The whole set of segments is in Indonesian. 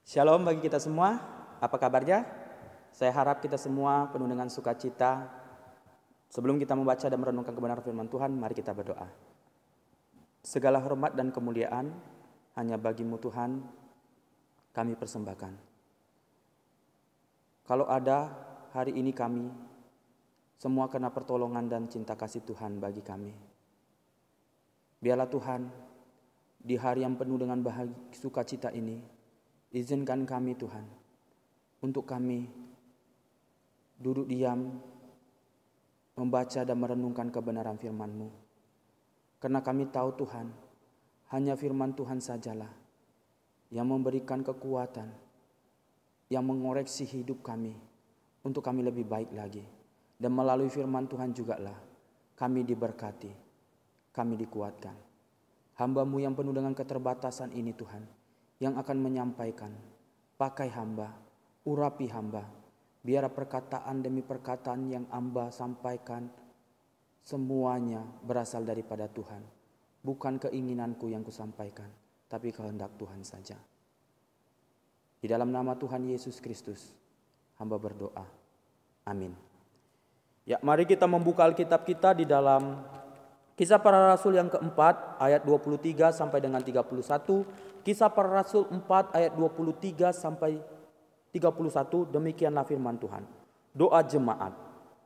Shalom bagi kita semua, apa kabarnya? Saya harap kita semua penuh dengan sukacita. Sebelum kita membaca dan merenungkan kebenaran firman Tuhan, mari kita berdoa. Segala hormat dan kemuliaan hanya bagi-Mu Tuhan, kami persembahkan. Kalau ada hari ini kami, semua karena pertolongan dan cinta kasih Tuhan bagi kami. Biarlah Tuhan, di hari yang penuh dengan bahagia sukacita ini, izinkan kami Tuhan, untuk kami duduk diam, membaca dan merenungkan kebenaran firman-Mu. Karena kami tahu Tuhan, hanya firman Tuhan sajalah yang memberikan kekuatan, yang mengoreksi hidup kami, untuk kami lebih baik lagi. Dan melalui firman Tuhan jugalah kami diberkati, kami dikuatkan. Hamba-Mu yang penuh dengan keterbatasan ini Tuhan, yang akan menyampaikan, pakai hamba, urapi hamba, biar perkataan demi perkataan yang hamba sampaikan semuanya berasal daripada Tuhan. Bukan keinginanku yang kusampaikan, tapi kehendak Tuhan saja. Di dalam nama Tuhan Yesus Kristus, hamba berdoa. Amin. Ya, mari kita membuka Alkitab kita di dalam Kisah Para Rasul yang keempat ayat 23 sampai dengan 31. Kisah Para Rasul 4 ayat 23 sampai 31. Demikianlah firman Tuhan. Doa jemaat.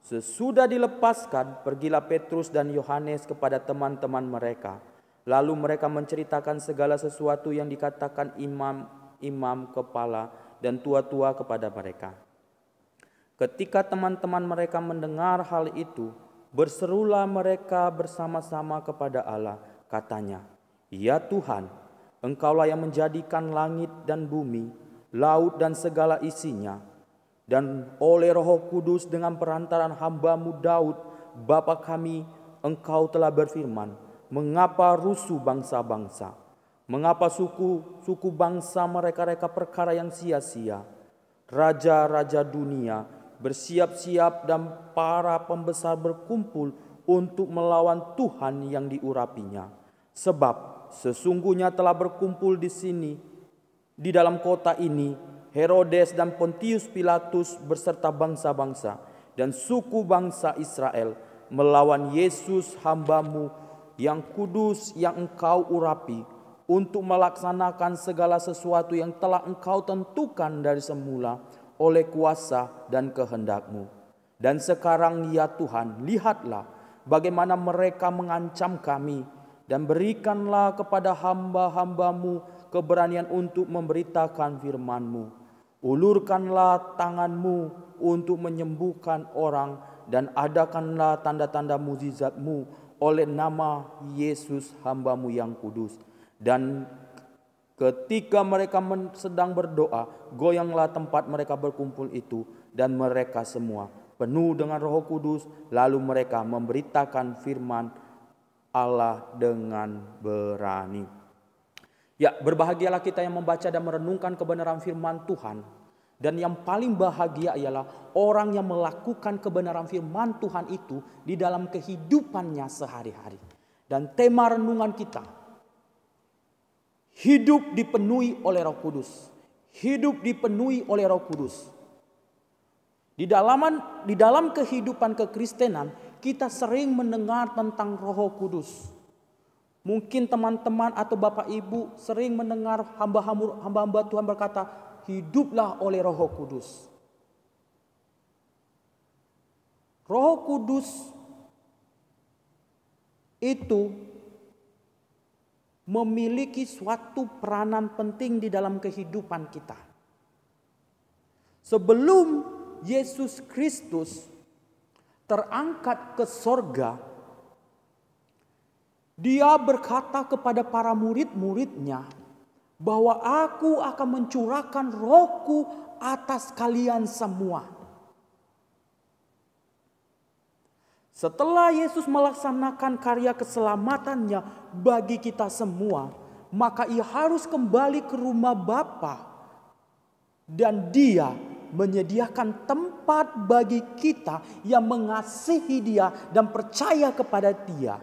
Sesudah dilepaskan, pergilah Petrus dan Yohanes kepada teman-teman mereka. Lalu mereka menceritakan segala sesuatu yang dikatakan imam-imam kepala dan tua-tua kepada mereka. Ketika teman-teman mereka mendengar hal itu, berserulah mereka bersama-sama kepada Allah, katanya, "Ya Tuhan, Engkaulah yang menjadikan langit dan bumi, laut dan segala isinya, dan oleh Roh Kudus dengan perantaran hamba-Mu Daud, Bapa kami, Engkau telah berfirman, mengapa rusuh bangsa-bangsa? Mengapa suku bangsa mereka-reka perkara yang sia-sia? Raja-raja dunia bersiap-siap dan para pembesar berkumpul untuk melawan Tuhan yang diurapinya. Sebab sesungguhnya telah berkumpul di sini, di dalam kota ini, Herodes dan Pontius Pilatus beserta bangsa-bangsa dan suku bangsa Israel melawan Yesus hamba-Mu yang kudus yang Engkau urapi, untuk melaksanakan segala sesuatu yang telah Engkau tentukan dari semula oleh kuasa dan kehendak-Mu. Dan sekarang ya Tuhan, lihatlah bagaimana mereka mengancam kami, dan berikanlah kepada hamba-hamba-Mu keberanian untuk memberitakan firman-Mu. Ulurkanlah tangan-Mu untuk menyembuhkan orang, dan adakanlah tanda-tanda mukjizat-Mu oleh nama Yesus hamba-Mu yang kudus. Dan ketika mereka sedang berdoa, goyanglah tempat mereka berkumpul itu, dan mereka semua penuh dengan Roh Kudus. Lalu mereka memberitakan firman Allah dengan berani. Ya, berbahagialah kita yang membaca dan merenungkan kebenaran firman Tuhan. Dan yang paling bahagia ialah orang yang melakukan kebenaran firman Tuhan itu di dalam kehidupannya sehari-hari. Dan tema renungan kita, hidup dipenuhi oleh Roh Kudus. Hidup dipenuhi oleh Roh Kudus. Di dalam kehidupan kekristenan, kita sering mendengar tentang Roh Kudus. Mungkin teman-teman atau Bapak Ibu sering mendengar hamba-hamba Tuhan berkata, hiduplah oleh Roh Kudus. Roh Kudus itu memiliki suatu peranan penting di dalam kehidupan kita. Sebelum Yesus Kristus terangkat ke sorga, Dia berkata kepada para murid-muridnya bahwa aku akan mencurahkan Rohku atas kalian semua. Setelah Yesus melaksanakan karya keselamatannya bagi kita semua, maka Ia harus kembali ke rumah Bapa, dan Dia menyediakan tempat bagi kita yang mengasihi Dia dan percaya kepada Dia.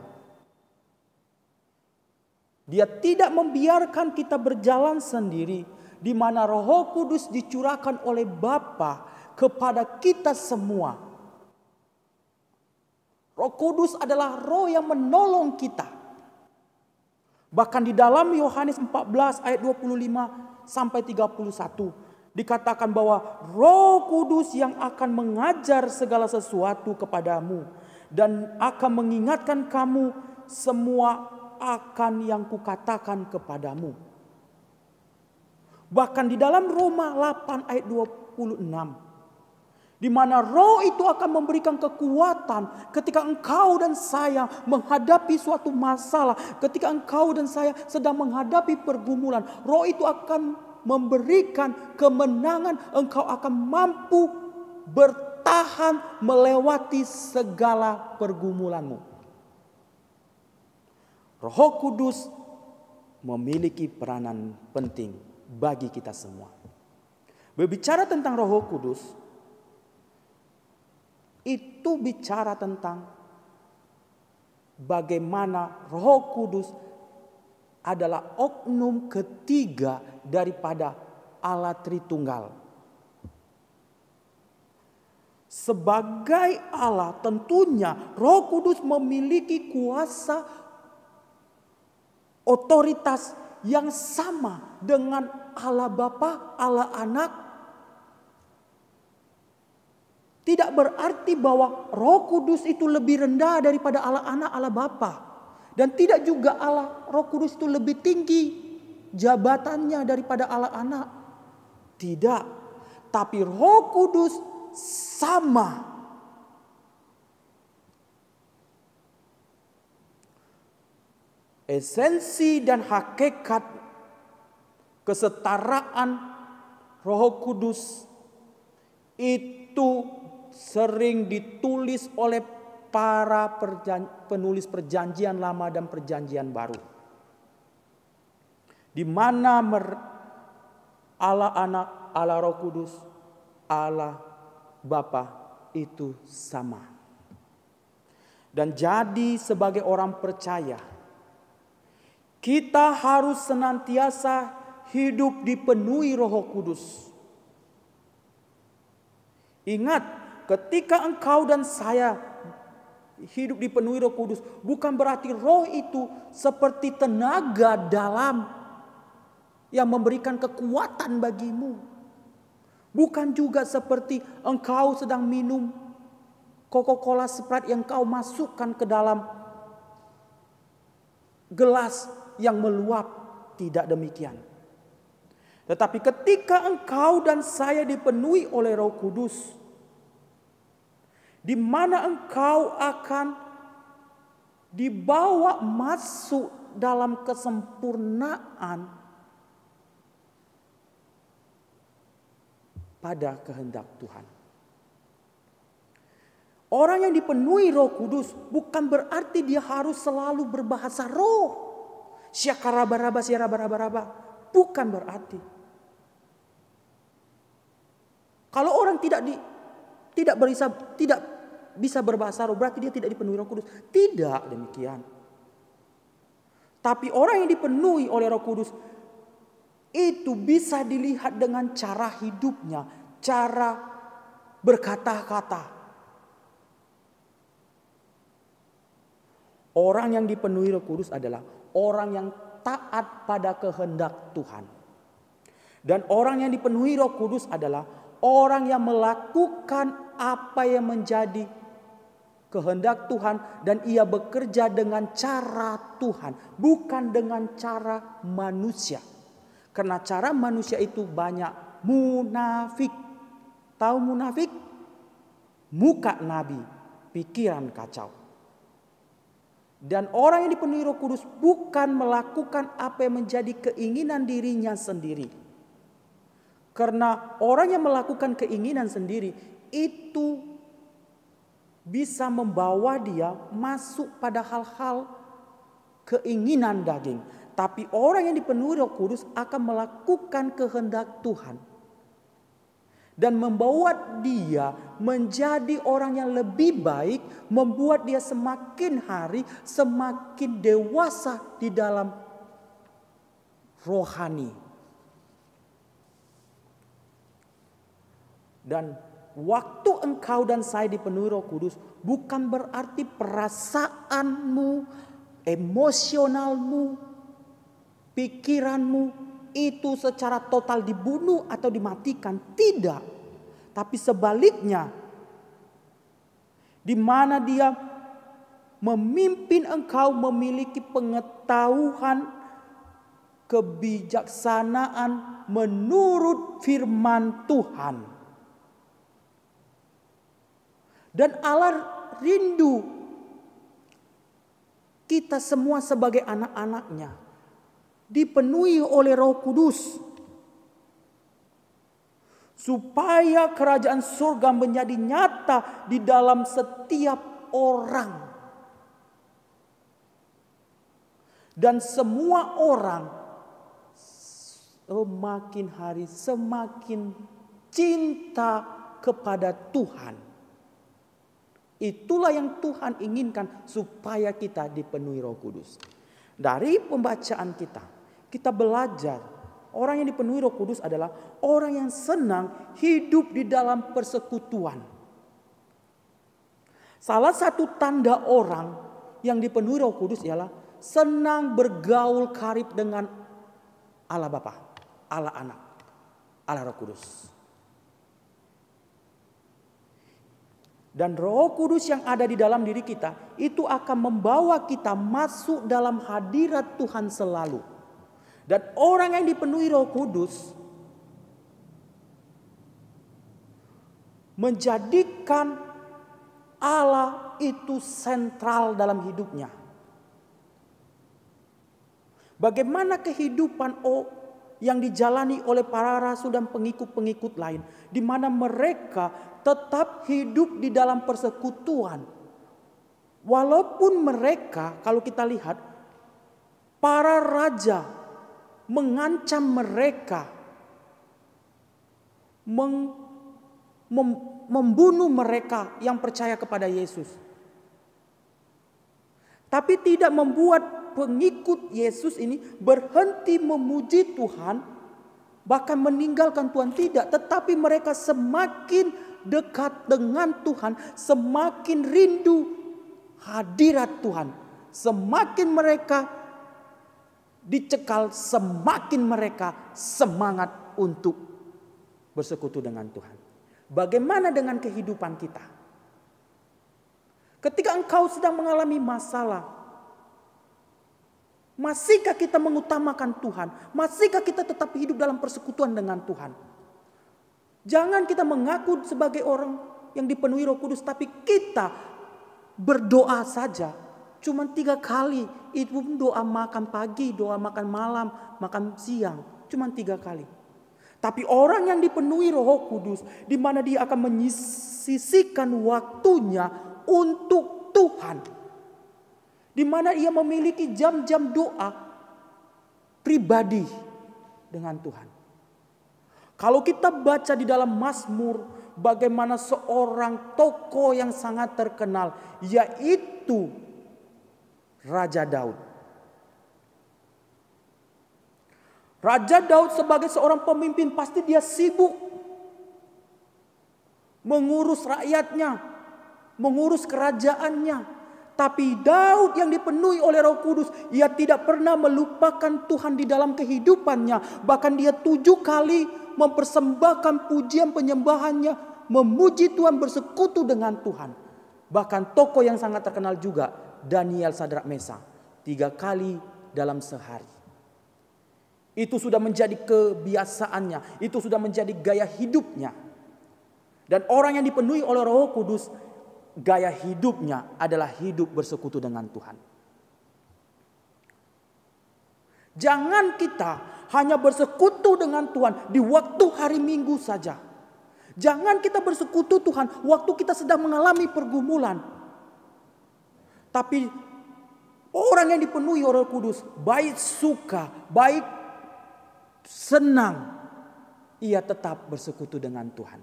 Dia tidak membiarkan kita berjalan sendiri, di mana Roh Kudus dicurahkan oleh Bapa kepada kita semua. Roh Kudus adalah roh yang menolong kita. Bahkan di dalam Yohanes 14 ayat 25 sampai 31 dikatakan bahwa Roh Kudus yang akan mengajar segala sesuatu kepadamu dan akan mengingatkan kamu semua akan yang kukatakan kepadamu. Bahkan di dalam Roma 8 ayat 26, di mana Roh itu akan memberikan kekuatan ketika engkau dan saya menghadapi suatu masalah, ketika engkau dan saya sedang menghadapi pergumulan, Roh itu akan memberikan kemenangan, engkau akan mampu bertahan melewati segala pergumulanmu. Roh Kudus memiliki peranan penting bagi kita semua. Berbicara tentang Roh Kudus, itu bicara tentang bagaimana Roh Kudus adalah oknum ketiga daripada Allah Tritunggal. Sebagai Allah, tentunya Roh Kudus memiliki kuasa otoritas yang sama dengan Allah Bapa, Allah Anak. Tidak berarti bahwa Roh Kudus itu lebih rendah daripada Allah Anak, Allah Bapa. Dan tidak juga Roh Kudus itu lebih tinggi jabatannya daripada Allah Anak. Tidak. Tapi Roh Kudus sama. Esensi dan hakikat kesetaraan Roh Kudus itu sering ditulis oleh para penulis perjanjian lama dan perjanjian baru. Di mana Allah Anak, Allah Roh Kudus, Allah Bapa itu sama. Dan jadi sebagai orang percaya, kita harus senantiasa hidup dipenuhi Roh Kudus. Ingat, ketika engkau dan saya hidup dipenuhi Roh Kudus, bukan berarti roh itu seperti tenaga dalam yang memberikan kekuatan bagimu. Bukan juga seperti engkau sedang minum Coca-Cola Sprite yang kau masukkan ke dalam gelas yang meluap. Tidak demikian. Tetapi ketika engkau dan saya dipenuhi oleh Roh Kudus, di mana engkau akan dibawa masuk dalam kesempurnaan pada kehendak Tuhan. Orang yang dipenuhi Roh Kudus bukan berarti dia harus selalu berbahasa roh. Syakarabaraba, syarabaraba. Bukan berarti. Kalau orang tidak bisa berbahasa roh, berarti dia tidak dipenuhi Roh Kudus. Tidak demikian. Tapi orang yang dipenuhi oleh Roh Kudus itu bisa dilihat dengan cara hidupnya, cara berkata-kata. Orang yang dipenuhi Roh Kudus adalah orang yang taat pada kehendak Tuhan. Dan orang yang dipenuhi Roh Kudus adalah orang yang melakukan apa yang menjadi kehendak Tuhan dan ia bekerja dengan cara Tuhan, bukan dengan cara manusia. Karena cara manusia itu banyak munafik. Tahu munafik? Muka nabi, pikiran kacau. Dan orang yang dipenuhi Roh Kudus bukan melakukan apa yang menjadi keinginan dirinya sendiri. Karena orang yang melakukan keinginan sendiri itu bisa membawa dia masuk pada hal-hal keinginan daging. Tapi orang yang dipenuhi Roh Kudus akan melakukan kehendak Tuhan. Dan membawa dia menjadi orang yang lebih baik. Membuat dia semakin hari semakin dewasa di dalam rohani. Dan waktu engkau dan saya dipenuhi Roh Kudus bukan berarti perasaanmu, emosionalmu, pikiranmu itu secara total dibunuh atau dimatikan. Tidak. Tapi sebaliknya, di mana dia memimpin engkau memiliki pengetahuan, kebijaksanaan menurut firman Tuhan. Dan Allah rindu kita semua sebagai anak-anaknya dipenuhi oleh Roh Kudus, supaya kerajaan surga menjadi nyata di dalam setiap orang. Dan semua orang semakin hari semakin cinta kepada Tuhan. Itulah yang Tuhan inginkan, supaya kita dipenuhi Roh Kudus. Dari pembacaan kita belajar orang yang dipenuhi Roh Kudus adalah orang yang senang hidup di dalam persekutuan. Salah satu tanda orang yang dipenuhi Roh Kudus ialah senang bergaul karib dengan Allah Bapa, Allah Anak, Allah Roh Kudus. Dan Roh Kudus yang ada di dalam diri kita itu akan membawa kita masuk dalam hadirat Tuhan selalu. Dan orang yang dipenuhi Roh Kudus menjadikan Allah itu sentral dalam hidupnya. Bagaimana kehidupan yang dijalani oleh para rasul dan pengikut-pengikut lain, di mana mereka tetap hidup di dalam persekutuan. Walaupun mereka, kalau kita lihat, para raja mengancam mereka, membunuh mereka yang percaya kepada Yesus. Tapi tidak membuat pengikut Yesus ini berhenti memuji Tuhan, bahkan meninggalkan Tuhan, tidak. Tetapi mereka semakin dekat dengan Tuhan, semakin rindu hadirat Tuhan. Semakin mereka dicekal, semakin mereka semangat untuk bersekutu dengan Tuhan. Bagaimana dengan kehidupan kita? Ketika engkau sedang mengalami masalah, masihkah kita mengutamakan Tuhan? Masihkah kita tetap hidup dalam persekutuan dengan Tuhan? Jangan kita mengaku sebagai orang yang dipenuhi Roh Kudus, tapi kita berdoa saja. Cuma 3 kali. Itu doa makan pagi, doa makan malam, makan siang. Cuma 3 kali. Tapi orang yang dipenuhi Roh Kudus, di mana dia akan menyisihkan waktunya untuk Tuhan. Di mana ia memiliki jam-jam doa pribadi dengan Tuhan. Kalau kita baca di dalam Mazmur, bagaimana seorang tokoh yang sangat terkenal, yaitu Raja Daud. Raja Daud sebagai seorang pemimpin pasti dia sibuk mengurus rakyatnya, mengurus kerajaannya. Tapi Daud yang dipenuhi oleh Roh Kudus, ia tidak pernah melupakan Tuhan di dalam kehidupannya. Bahkan dia 7 kali mempersembahkan pujian penyembahannya, memuji Tuhan, bersekutu dengan Tuhan. Bahkan tokoh yang sangat terkenal juga, Daniel, Sadrak, Mesak, 3 kali dalam sehari. Itu sudah menjadi kebiasaannya, itu sudah menjadi gaya hidupnya. Dan orang yang dipenuhi oleh Roh Kudus, gaya hidupnya adalah hidup bersekutu dengan Tuhan. Jangan kita hanya bersekutu dengan Tuhan di waktu hari Minggu saja. Jangan kita bersekutu Tuhan waktu kita sedang mengalami pergumulan. Tapi orang yang dipenuhi oleh Roh Kudus, baik suka, baik senang, ia tetap bersekutu dengan Tuhan.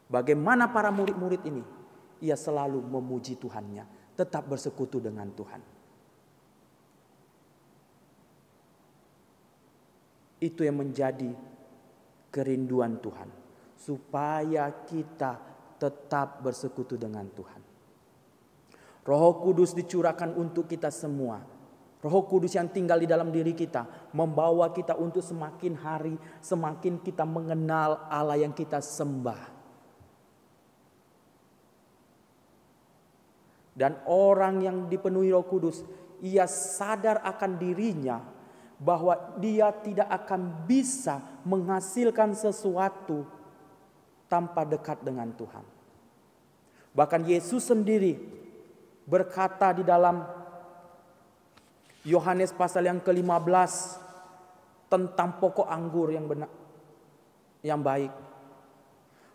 Bagaimana para murid-murid ini? Ia selalu memuji Tuhannya, tetap bersekutu dengan Tuhan. Itu yang menjadi kerinduan Tuhan, supaya kita tetap bersekutu dengan Tuhan. Roh Kudus dicurahkan untuk kita semua. Roh Kudus yang tinggal di dalam diri kita membawa kita untuk semakin hari semakin kita mengenal Allah yang kita sembah. Dan orang yang dipenuhi Roh Kudus, ia sadar akan dirinya bahwa dia tidak akan bisa menghasilkan sesuatu tanpa dekat dengan Tuhan. Bahkan Yesus sendiri berkata di dalam Yohanes pasal yang ke-15 tentang pokok anggur yang benar, yang baik.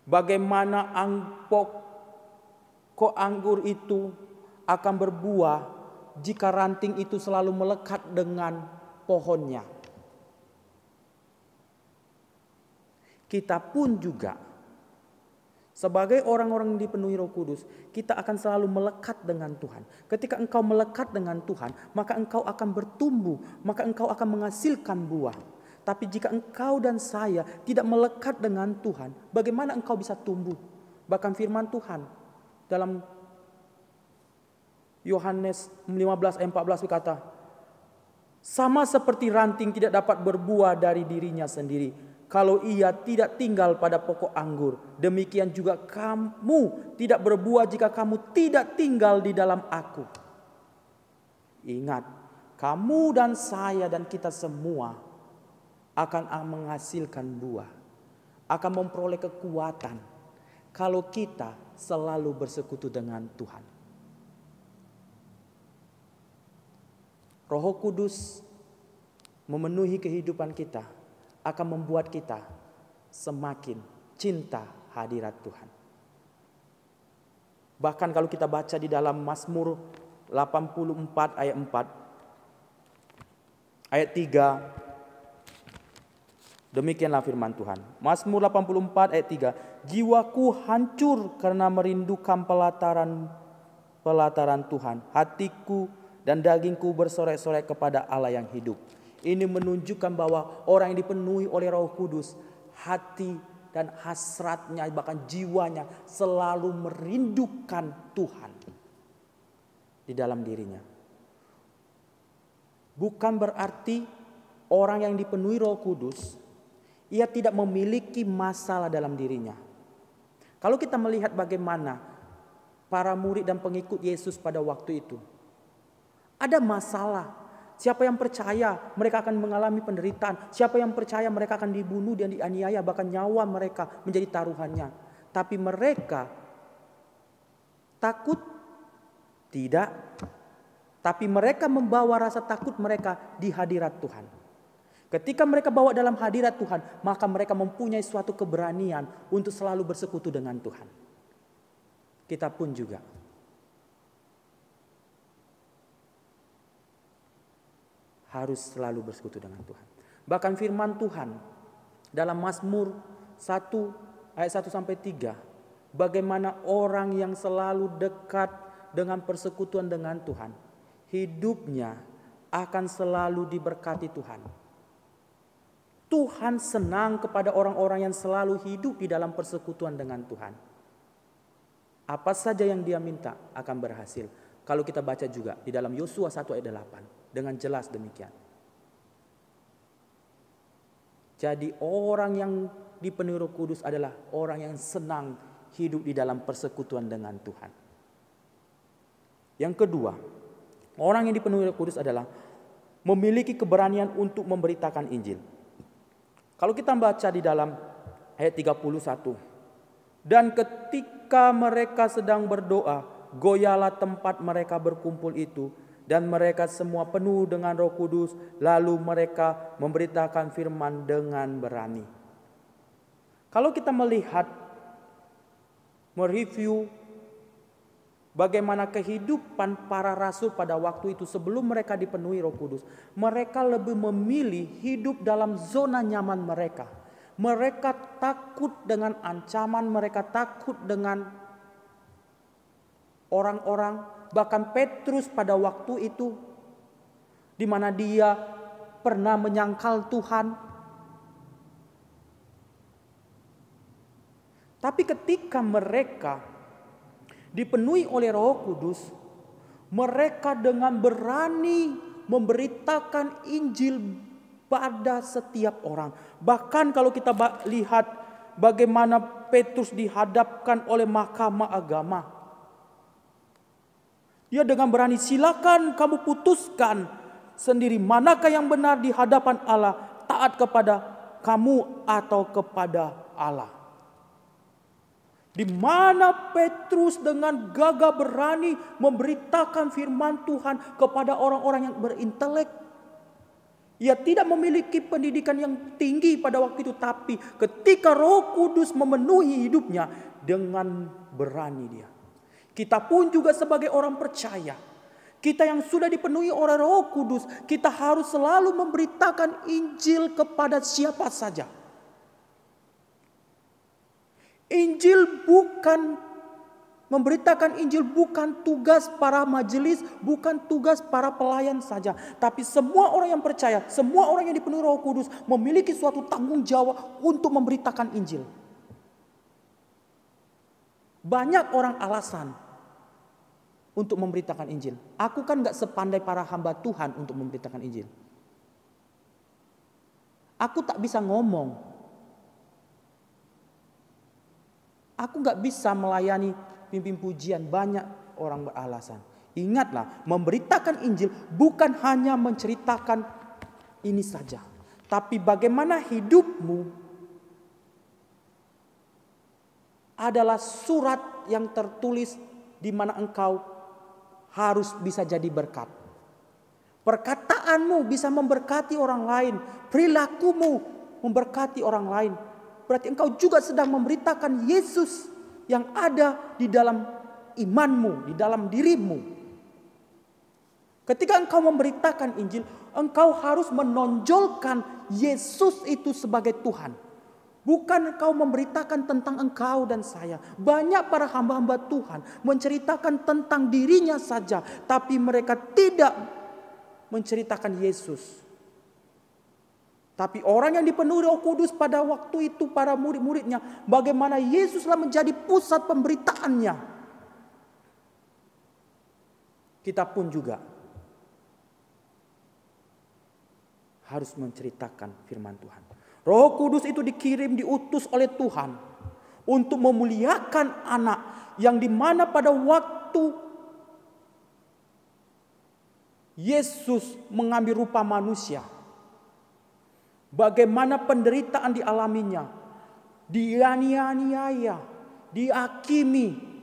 Bagaimana pokok anggur itu akan berbuah jika ranting itu selalu melekat dengan pohonnya. Kita pun juga sebagai orang-orang yang dipenuhi Roh Kudus, kita akan selalu melekat dengan Tuhan. Ketika engkau melekat dengan Tuhan, maka engkau akan bertumbuh, maka engkau akan menghasilkan buah. Tapi jika engkau dan saya tidak melekat dengan Tuhan, bagaimana engkau bisa tumbuh? Bahkan firman Tuhan dalam Yohanes 15 ayat 14 berkata, sama seperti ranting tidak dapat berbuah dari dirinya sendiri kalau ia tidak tinggal pada pokok anggur, demikian juga kamu tidak berbuah jika kamu tidak tinggal di dalam aku. Ingat, kamu dan saya dan kita semua akan menghasilkan buah, akan memperoleh kekuatan kalau kita selalu bersekutu dengan Tuhan. Roh Kudus memenuhi kehidupan kita akan membuat kita semakin cinta hadirat Tuhan. Bahkan kalau kita baca di dalam Mazmur 84 ayat 4 ayat 3, demikianlah firman Tuhan. Mazmur 84 ayat 3, jiwaku hancur karena merindukan pelataran Tuhan. Hatiku dan dagingku bersorak-sorai kepada Allah yang hidup. Ini menunjukkan bahwa orang yang dipenuhi oleh Roh Kudus, hati dan hasratnya bahkan jiwanya selalu merindukan Tuhan di dalam dirinya. Bukan berarti orang yang dipenuhi Roh Kudus ia tidak memiliki masalah dalam dirinya. Kalau kita melihat bagaimana para murid dan pengikut Yesus pada waktu itu, ada masalah. Siapa yang percaya mereka akan mengalami penderitaan. Siapa yang percaya mereka akan dibunuh dan dianiaya. Bahkan nyawa mereka menjadi taruhannya. Tapi mereka takut? Tidak. Tapi mereka membawa rasa takut mereka di hadirat Tuhan. Ketika mereka bawa dalam hadirat Tuhan, maka mereka mempunyai suatu keberanian untuk selalu bersekutu dengan Tuhan. Kita pun juga. Harus selalu bersekutu dengan Tuhan. Bahkan firman Tuhan dalam Mazmur 1 ayat 1 sampai 3, bagaimana orang yang selalu dekat dengan persekutuan dengan Tuhan, hidupnya akan selalu diberkati Tuhan. Tuhan senang kepada orang-orang yang selalu hidup di dalam persekutuan dengan Tuhan. Apa saja yang dia minta akan berhasil. Kalau kita baca juga di dalam Yosua 1 ayat 8. Dengan jelas demikian. Jadi orang yang dipenuhi Roh Kudus adalah orang yang senang hidup di dalam persekutuan dengan Tuhan. Yang kedua, orang yang dipenuhi Roh Kudus adalah memiliki keberanian untuk memberitakan Injil. Kalau kita baca di dalam ayat 31. Dan ketika mereka sedang berdoa, goyalah tempat mereka berkumpul itu. Dan mereka semua penuh dengan Roh Kudus. Lalu mereka memberitakan firman dengan berani. Kalau kita melihat, mereview bagaimana kehidupan para rasul pada waktu itu sebelum mereka dipenuhi Roh Kudus. Mereka lebih memilih hidup dalam zona nyaman mereka. Mereka takut dengan ancaman, mereka takut dengan orang-orang. Bahkan Petrus pada waktu itu, di mana dia pernah menyangkal Tuhan. Tapi ketika mereka dipenuhi oleh Roh Kudus, mereka dengan berani memberitakan Injil pada setiap orang. Bahkan kalau kita lihat bagaimana Petrus dihadapkan oleh mahkamah agama, dia dengan berani, silakan kamu putuskan sendiri manakah yang benar di hadapan Allah, taat kepada kamu atau kepada Allah. Di mana Petrus dengan gagah berani memberitakan firman Tuhan kepada orang-orang yang berintelek. Ia tidak memiliki pendidikan yang tinggi pada waktu itu, tapi ketika Roh Kudus memenuhi hidupnya, dengan berani dia. Kita pun juga sebagai orang percaya, kita yang sudah dipenuhi oleh Roh Kudus, kita harus selalu memberitakan Injil kepada siapa saja. Memberitakan Injil bukan tugas para majelis, bukan tugas para pelayan saja. Tapi semua orang yang percaya, semua orang yang dipenuhi Roh Kudus memiliki suatu tanggung jawab untuk memberitakan Injil. Banyak orang alasan untuk memberitakan Injil. Aku kan gak sepandai para hamba Tuhan untuk memberitakan Injil. Aku tak bisa ngomong. Aku gak bisa melayani pimpin pujian. Banyak orang beralasan. Ingatlah, memberitakan Injil bukan hanya menceritakan ini saja, tapi bagaimana hidupmu adalah surat yang tertulis di mana engkau harus bisa jadi berkat. Perkataanmu bisa memberkati orang lain, perilakumu memberkati orang lain. Berarti engkau juga sedang memberitakan Yesus yang ada di dalam imanmu, di dalam dirimu. Ketika engkau memberitakan Injil, engkau harus menonjolkan Yesus itu sebagai Tuhan. Bukan engkau memberitakan tentang engkau dan saya. Banyak para hamba-hamba Tuhan menceritakan tentang dirinya saja, tapi mereka tidak menceritakan Yesus. Tapi orang yang dipenuhi Roh Kudus pada waktu itu, para murid-muridnya, bagaimana Yesuslah menjadi pusat pemberitaannya. Kita pun juga harus menceritakan firman Tuhan. Roh Kudus itu dikirim, diutus oleh Tuhan untuk memuliakan anak, yang dimana pada waktu Yesus mengambil rupa manusia, bagaimana penderitaan dialaminya, dianiaya, dihakimi,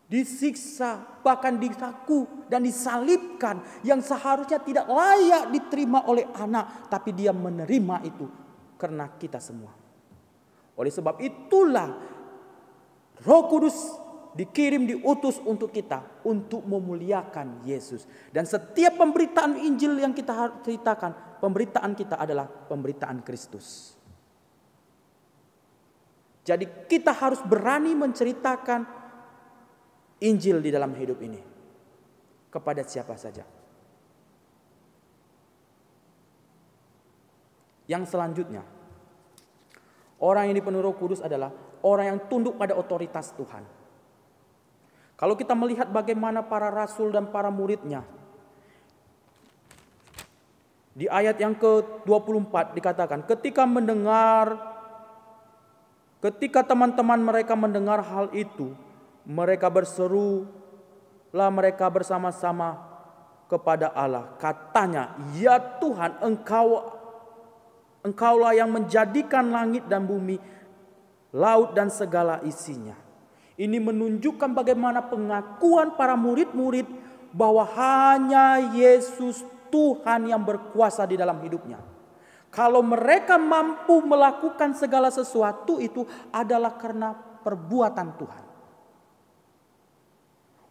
disiksa, bahkan disaku dan disalibkan, yang seharusnya tidak layak diterima oleh anak, tapi dia menerima itu karena kita semua. Oleh sebab itulah Roh Kudus dikirim, diutus untuk kita, untuk memuliakan Yesus. Dan setiap pemberitaan Injil yang kita ceritakan, pemberitaan kita adalah pemberitaan Kristus. Jadi kita harus berani menceritakan Injil di dalam hidup ini kepada siapa saja. Yang selanjutnya, orang yang dipenuhi Roh Kudus adalah orang yang tunduk pada otoritas Tuhan. Kalau kita melihat bagaimana para rasul dan para muridnya, di ayat yang ke-24 dikatakan, ketika teman-teman mereka mendengar hal itu, mereka berserulah mereka bersama-sama kepada Allah. Katanya, ya Tuhan, Engkaulah yang menjadikan langit dan bumi, laut dan segala isinya. Ini menunjukkan bagaimana pengakuan para murid-murid bahwa hanya Yesus Tuhan yang berkuasa di dalam hidupnya. Kalau mereka mampu melakukan segala sesuatu itu adalah karena perbuatan Tuhan.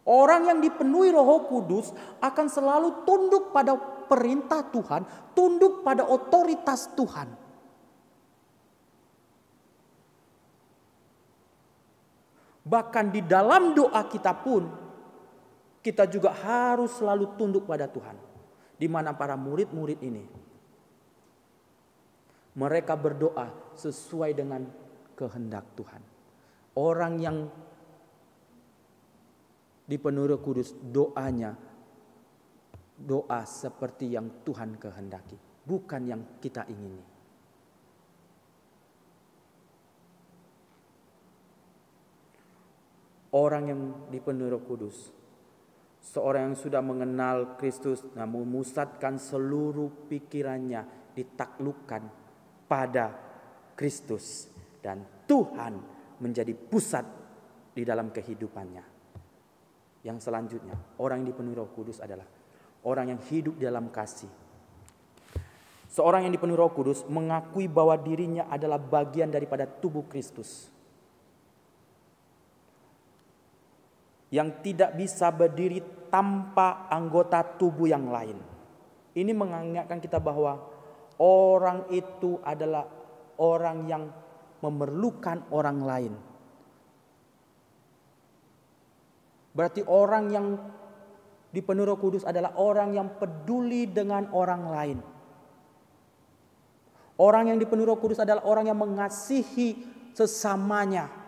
Orang yang dipenuhi Roh Kudus akan selalu tunduk pada perintah Tuhan, tunduk pada otoritas Tuhan. Bahkan di dalam doa kita pun, kita juga harus selalu tunduk pada Tuhan. Di mana para murid-murid ini, Mereka berdoa sesuai dengan kehendak Tuhan. Orang yang dipenuhi Roh Kudus doanya doa seperti yang Tuhan kehendaki, bukan yang kita ingini. Orang yang dipenuhi Roh Kudus, seorang yang sudah mengenal Kristus dan memusatkan seluruh pikirannya ditaklukkan pada Kristus, dan Tuhan menjadi pusat di dalam kehidupannya. Yang selanjutnya, orang yang dipenuhi Roh Kudus adalah orang yang hidup dalam kasih. Seorang yang dipenuhi Roh Kudus mengakui bahwa dirinya adalah bagian daripada tubuh Kristus, yang tidak bisa berdiri tanpa anggota tubuh yang lain. Ini mengingatkan kita bahwa orang itu adalah orang yang memerlukan orang lain. Berarti orang yang dipenuhi Roh Kudus adalah orang yang peduli dengan orang lain. Orang yang dipenuhi Roh Kudus adalah orang yang mengasihi sesamanya.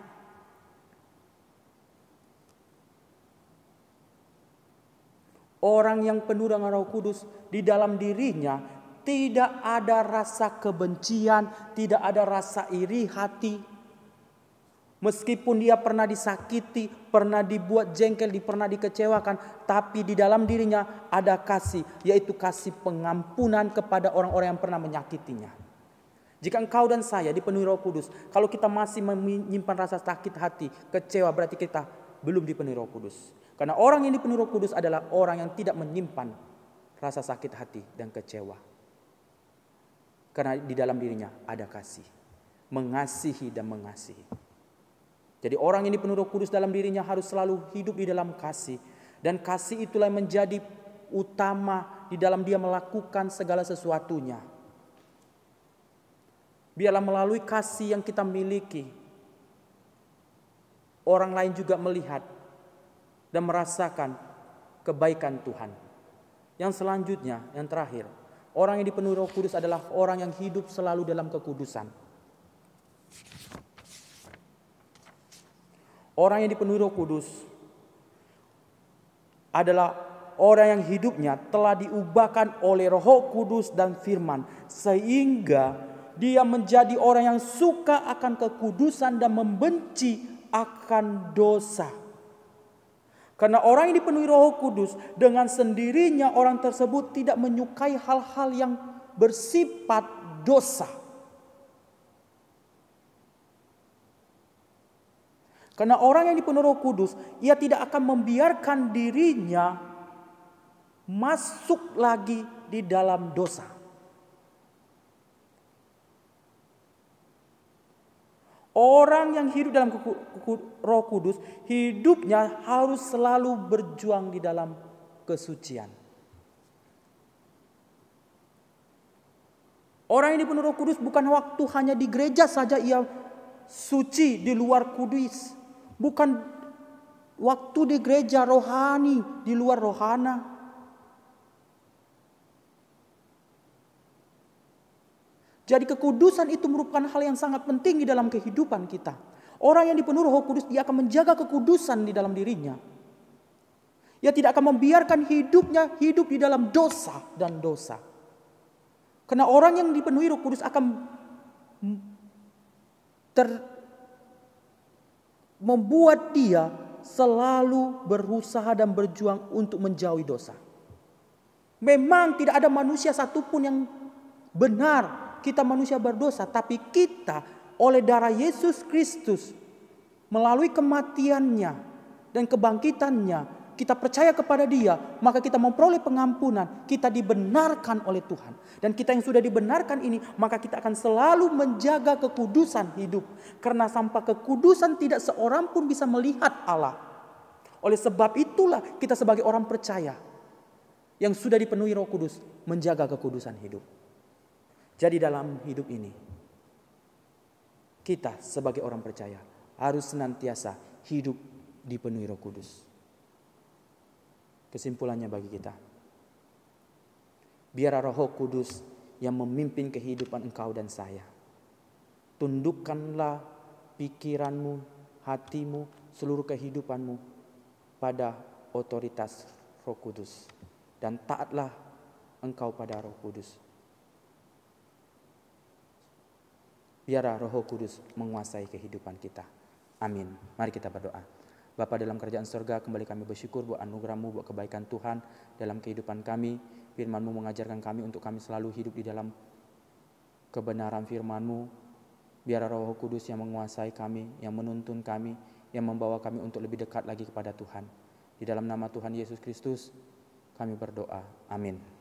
Orang yang penuh dengan Roh Kudus, di dalam dirinya tidak ada rasa kebencian, tidak ada rasa iri hati. Meskipun dia pernah disakiti, pernah dibuat jengkel, pernah dikecewakan, tapi di dalam dirinya ada kasih, yaitu kasih pengampunan kepada orang-orang yang pernah menyakitinya. Jika engkau dan saya dipenuhi Roh Kudus, kalau kita masih menyimpan rasa sakit hati, kecewa, berarti kita belum dipenuhi Roh Kudus. Karena orang yang dipenuhi Roh Kudus adalah orang yang tidak menyimpan rasa sakit hati dan kecewa. Karena di dalam dirinya ada kasih, mengasihi dan mengasihi. Jadi orang yang dipenuhi Roh Kudus dalam dirinya harus selalu hidup di dalam kasih. Dan kasih itulah yang menjadi utama di dalam dia melakukan segala sesuatunya. Biarlah melalui kasih yang kita miliki, orang lain juga melihat dan merasakan kebaikan Tuhan. Yang selanjutnya, yang terakhir, orang yang dipenuhi Roh Kudus adalah orang yang hidup selalu dalam kekudusan. Orang yang dipenuhi Roh Kudus adalah orang yang hidupnya telah diubahkan oleh Roh Kudus dan firman, sehingga dia menjadi orang yang suka akan kekudusan dan membenci akan dosa. Karena orang yang dipenuhi Roh Kudus, dengan sendirinya orang tersebut tidak menyukai hal-hal yang bersifat dosa. Karena orang yang dipenuhi Roh Kudus, ia tidak akan membiarkan dirinya masuk lagi di dalam dosa. Orang yang hidup dalam Roh Kudus, hidupnya harus selalu berjuang di dalam kesucian. Orang yang dipenuhi Roh Kudus bukan waktu hanya di gereja saja ia suci, di luar kudus. Bukan waktu di gereja rohani, di luar rohana. Jadi kekudusan itu merupakan hal yang sangat penting di dalam kehidupan kita. Orang yang dipenuhi Roh Kudus, dia akan menjaga kekudusan di dalam dirinya. Ia tidak akan membiarkan hidupnya hidup di dalam dosa dan dosa. Karena orang yang dipenuhi Roh Kudus akan membuat dia selalu berusaha dan berjuang untuk menjauhi dosa. Memang tidak ada manusia satupun yang benar. Kita manusia berdosa, tapi kita oleh darah Yesus Kristus, melalui kematiannya dan kebangkitannya, kita percaya kepada Dia, maka kita memperoleh pengampunan, kita dibenarkan oleh Tuhan. Dan kita yang sudah dibenarkan ini, maka kita akan selalu menjaga kekudusan hidup. Karena tanpa kekudusan tidak seorang pun bisa melihat Allah. Oleh sebab itulah kita sebagai orang percaya yang sudah dipenuhi Roh Kudus menjaga kekudusan hidup. Jadi dalam hidup ini, kita sebagai orang percaya harus senantiasa hidup dipenuhi Roh Kudus. Kesimpulannya bagi kita, biar Roh Kudus yang memimpin kehidupan engkau dan saya. Tundukkanlah pikiranmu, hatimu, seluruh kehidupanmu pada otoritas Roh Kudus. Dan taatlah engkau pada Roh Kudus. Biarlah Roh Kudus menguasai kehidupan kita. Amin. Mari kita berdoa. Bapa dalam kerajaan surga, kembali kami bersyukur buat anugerah-Mu, buat kebaikan Tuhan dalam kehidupan kami. Firman-Mu mengajarkan kami untuk kami selalu hidup di dalam kebenaran firman-Mu. Biar Roh Kudus yang menguasai kami, yang menuntun kami, yang membawa kami untuk lebih dekat lagi kepada Tuhan. Di dalam nama Tuhan Yesus Kristus, kami berdoa. Amin.